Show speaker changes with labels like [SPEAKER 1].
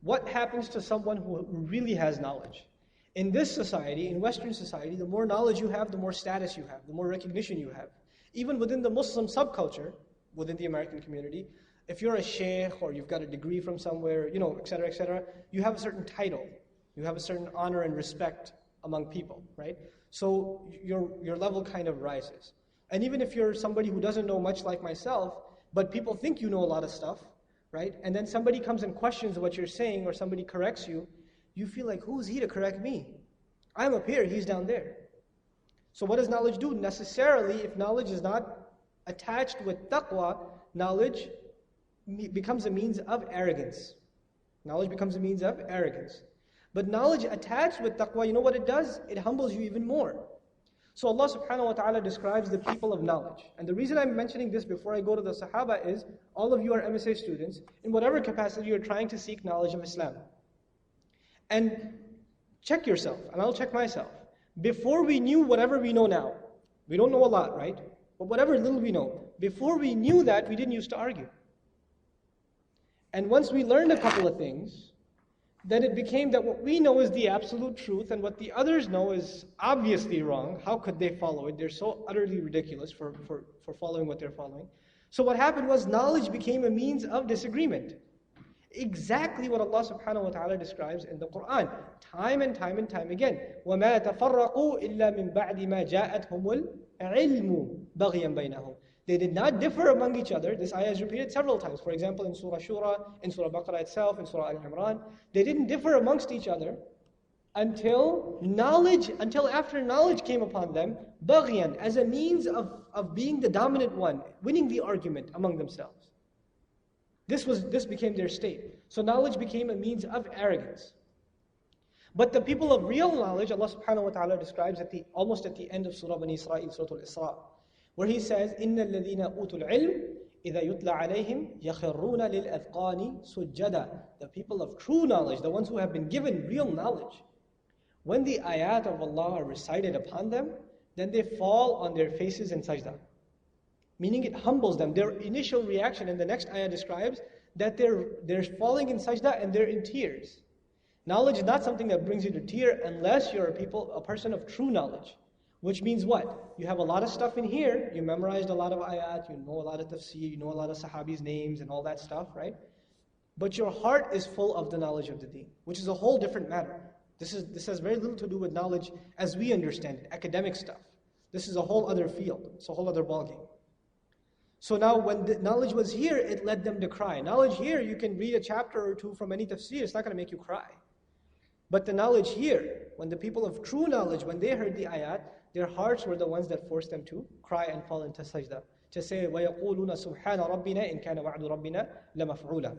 [SPEAKER 1] what happens to someone who really has knowledge? In this society, in Western society, the more knowledge you have, the more status you have, the more recognition you have. Even within the Muslim subculture, within the American community, if you're a sheikh or you've got a degree from somewhere, etc., you have a certain title. You have a certain honor and respect among people, right? So your level kind of rises. And even if you're somebody who doesn't know much like myself, but people think you know a lot of stuff, right? And then somebody comes and questions what you're saying or somebody corrects you, you feel like, who's he to correct me? I'm up here, he's down there. So what does knowledge do? Necessarily, if knowledge is not attached with taqwa, knowledge becomes a means of arrogance. Knowledge becomes a means of arrogance. But knowledge attached with taqwa, you know what it does? It humbles you even more. So Allah subhanahu wa ta'ala describes the people of knowledge. And the reason I'm mentioning this before I go to the Sahaba is, all of you are MSA students. In whatever capacity you're trying to seek knowledge of Islam. And check yourself, and I'll check myself. Before we knew whatever we know now, we don't know a lot, right? But whatever little we know, before we knew that, we didn't used to argue. And once we learned a couple of things, then it became that what we know is the absolute truth, and what the others know is obviously wrong. How could they follow it? They're so utterly ridiculous for following what they're following. So what happened was knowledge became a means of disagreement. Exactly what Allah subhanahu wa ta'ala describes in the Quran, time and time and time again. وَمَا تَفَرَّقُوا إِلَّا مِن بَعْدِ مَا جَاءَتْهُمُ الْعِلْمُ بَغْيًا بَيْنَهُم. They did not differ among each other. This ayah is repeated several times. For example, in Surah Shura, in Surah Baqarah itself, in Surah Al-Imran. They didn't differ amongst each other until after knowledge came upon them, baghyan, as a means of being the dominant one, winning the argument among themselves. This became their state. So knowledge became a means of arrogance. But the people of real knowledge, Allah subhanahu wa ta'ala describes almost at the end of Surah Bani Israel, Surah Al-Isra, where He says, إِنَّ الَّذِينَ أُوتُوا الْعِلْمِ إِذَا يُتْلَى عَلَيْهِمْ يَخِرُّونَ لِلْأَذْقَانِ سُجَّدًا. The people of true knowledge, the ones who have been given real knowledge, when the ayat of Allah are recited upon them, then they fall on their faces in sajda. Meaning it humbles them. Their initial reaction in the next ayah describes that they're falling in sajda and they're in tears. Knowledge is not something that brings you to tear unless you're a person of true knowledge. Which means what? You have a lot of stuff in here, you memorized a lot of ayat, you know a lot of tafsir, you know a lot of sahabis' names and all that stuff, right? But your heart is full of the knowledge of the deen, which is a whole different matter. This has very little to do with knowledge as we understand it, academic stuff. This is a whole other field, it's a whole other ballgame. So now when the knowledge was here, it led them to cry. Knowledge here, you can read a chapter or two from any tafsir, it's not going to make you cry. But the knowledge here, when the people of true knowledge, when they heard the ayat, their hearts were the ones that forced them to cry and fall into sajda. To say, وَيَقُولُونَ سُبْحَانَ رَبِّنَا إِن كَانَ وَعْدُ رَبِّنَا لَمَفْعُولًا.